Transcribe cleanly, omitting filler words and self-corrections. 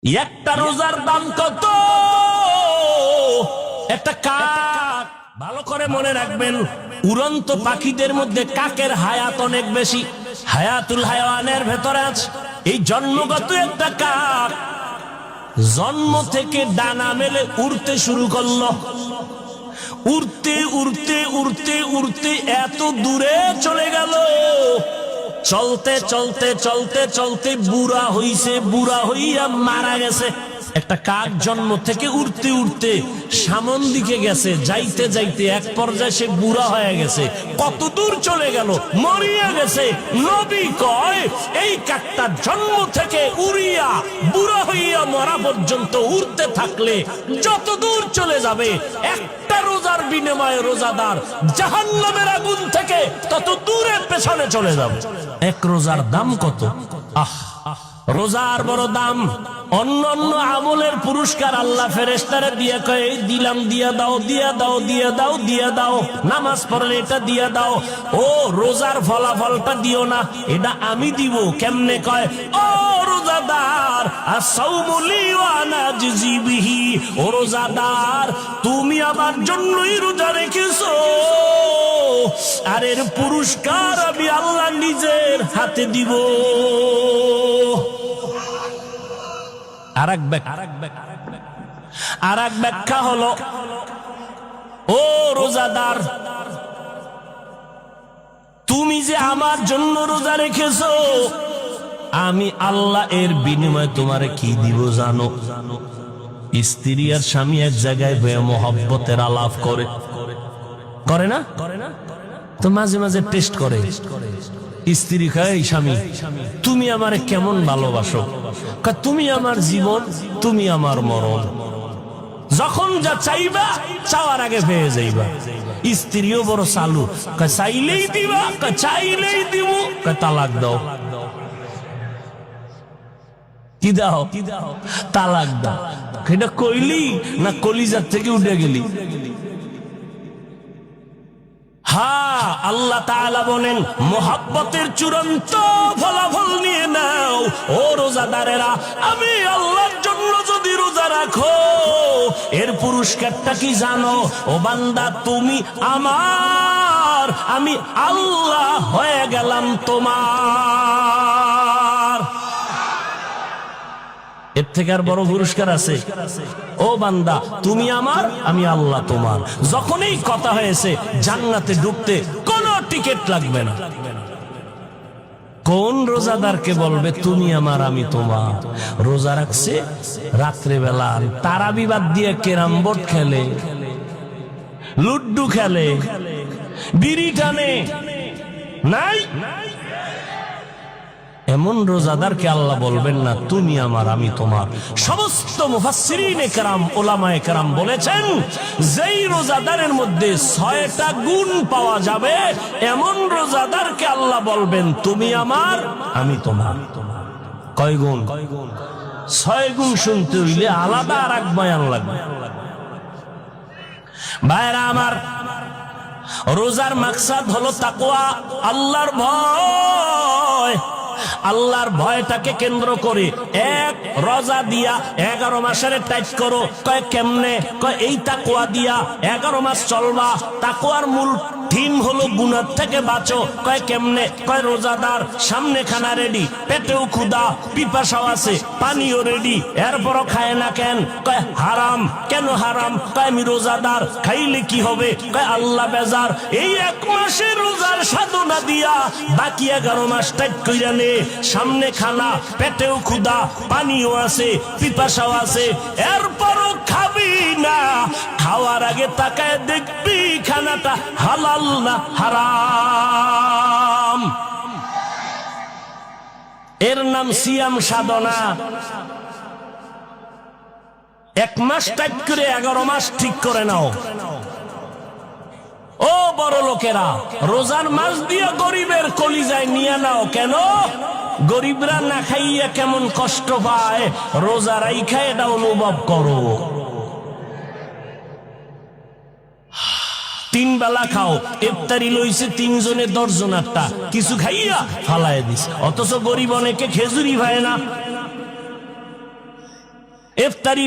একটা রোজার দাম কত? একটা কাক, ভালো করে মনে রাখবেন, উড়ন্ত পাখিদের মধ্যে কাকের হায়াত অনেক বেশি। হায়াতুল হায়াওয়ানের ভেতরে আছে। এই জন্মগত একটা কাক জন্ম থেকে ডানা মেলে উড়তে শুরু করলো। উড়তে উড়তে উড়তে উড়তে এত দূরে চলে গেল। চলতে চলতে চলতে চলতে বুড়া হইছে, বুড়া হইয়া মারা গেছে। একটা কাক জন্ম থেকে উড়তে উড়তে সামন দিকে গেছে, যাইতে যাইতে এক পর্যায়ে সে বুড়া হয়ে গেছে। কত দূর চলে গেল, মরিয়া গেছে। নবী কয় এই কাকটা জন্ম থেকে উড়িয়া বুড়া হইয়া মরা পর্যন্ত উড়তে থাকলে যত দূর চলে যাবে, একটা রোজার বিনিময়ে রোজাদার জাহান্নামের আগুন থেকে তত দূরে পেছনে চলে যাবে। এক রোজার দাম কত? রোজার বড় দাম। অন্য অন্য আমলের পুরস্কার আল্লাহ ফেরেশতারে দিয়ে কয় এই দিলাম, দিয়া দাও, দিয়া দাও, দিয়া দাও, দিয়া দাও। নামাজ পড়লে এটা দিয়া দাও। ও রোজার ফলাফলটা দিও না, এটা আমি দিব। কেমনে কয়? ও রোজাদার, আস-সাওমু লি ওয়া আনা আজজি বিহি। ও রোজাদার, তুমি আমার জন্যই রোজা রেখেছো, আর এর পুরস্কার আমি আল্লাহ নিজের হাতে দিব। আরেক ব্যাখ্যা হলো, ও রোজাদার, তুমি যে আমার জন্য রোজা রেখেছো, আমি আল্লাহ এর বিনিময়ে তোমারে কি দিব জানো? স্ত্রী আর স্বামী এক জায়গায় বয়ে মহব্বতের আলাপ করে, করে না? তো মাঝে মাঝে টেস্ট করে। স্ত্রী কয়, স্বামী তুমি আমারে কেমন ভালোবাসো? তুমি আমার জীবন, তুমি আমার মরণ। যখন যা চাইবা চাওয়ার আগে পেয়ে যাইবা। স্ত্রীও বড় চালু, চাইলেই দিবা, চাইলেই দিব, তালাক দাও। কি দাও? তালাক দাও। এটা কইলি না কলিজার থেকে উঠে গেলি? হ্যাঁ, আল্লাহ তাআলা বলেন মোহাব্বতের চূড়ান্ত ফলাফল নিয়ে নাও। ও রোজাদারেরা, আমি আল্লাহর জন্য যদি রোজা রাখো, এর পুরস্কারটা কি জানো? ও বান্দা, তুমি আমার, আমি আল্লাহ হয়ে গেলাম তোমার। এর থেকে আর বড় পুরস্কার আছে? ও বান্দা, তুমি আমার, আমি আল্লাহ তোমার। যখন এই কথা হয়েছে, জান্নাতে ঢুকতে কোনো টিকিট লাগবে না। কোন রোজাদারকে বলবে তুমি আমার, আমি তোমার? রোজা রাখছে, রাত্রেবেলা তারাবি বাদ দিয়ে ক্যারাম বোর্ড খেলে, লুড্ডু খেলে, বিড়ি টানে, নাই? এমন রোজাদারকে আল্লাহ বলবেন না তুমি আমার, আমি তোমার। সমস্ত মুফাসসিরিনে কেরাম, উলামায়ে কেরাম বলেছেন, যেই রোজাদারের মধ্যে 6টা গুণ পাওয়া যাবে, এমন রোজাদারকে আল্লাহ বলবেন তুমি আমার, আমি তোমার। কয় গুণ? 6 গুণ শুনতে হইলে আলাদা আর এক বয়ান লাগবে। ভাইরা আমার, রোজার মাকসাদ হলো তাকওয়া, আল্লাহর ভয়। আল্লাহর ভয়টাকে কেন্দ্র করে এক রোজা দিয়া 11 মাসের টাইট করো। কয় কেমনে? কয় এই তাকওয়া দিয়া 11 মাস চলবা। তাকওয়ার মূল থিম হলো গুনাহ থেকে বাঁচো। কয় কেমনে? কয় রোজাদার, সামনে খানা রেডি, পেটেও ক্ষুধা, পিপাসাও আছে, পানিও রেডি, এরপরও খায় না কেন? কয় হারাম। কেন হারাম? কয় আমি রোজাদার, খাইলে কি হবে? কয় আল্লাহ বেজার। এই 1 মাসের রোজার সাধনা দিয়া বাকি 11 মাস টাইট কইরা নে। সামনে খানা, পেটেও ক্ষুধা, পানিও আছে, পিপাসাও আছে, এরপরও খাবি না। খাওয়ার আগে তাকায় দেখবি খানাটা হালাল না হারাম। এর নাম সিয়াম সাধনা। 1 মাস টাইট করে 11 মাস ঠিক করে নাও। ও বড় লোকেরা, রোজার মাস দিয়ে গরিবের কলিজায় নিয়ে নাও। কেন? গরিবরা না খাইয়া কেমন কষ্ট পায়, রোজা রাইখা এটা অনুভব করো। 3 বেলা খাও, ইফতারি লইছে 3 জনে 10 জনেরটা, কিছু খাইয়া ফালায় দিস। অথচ গরিব অনেকে খেজুরি পায় না। ইফতারি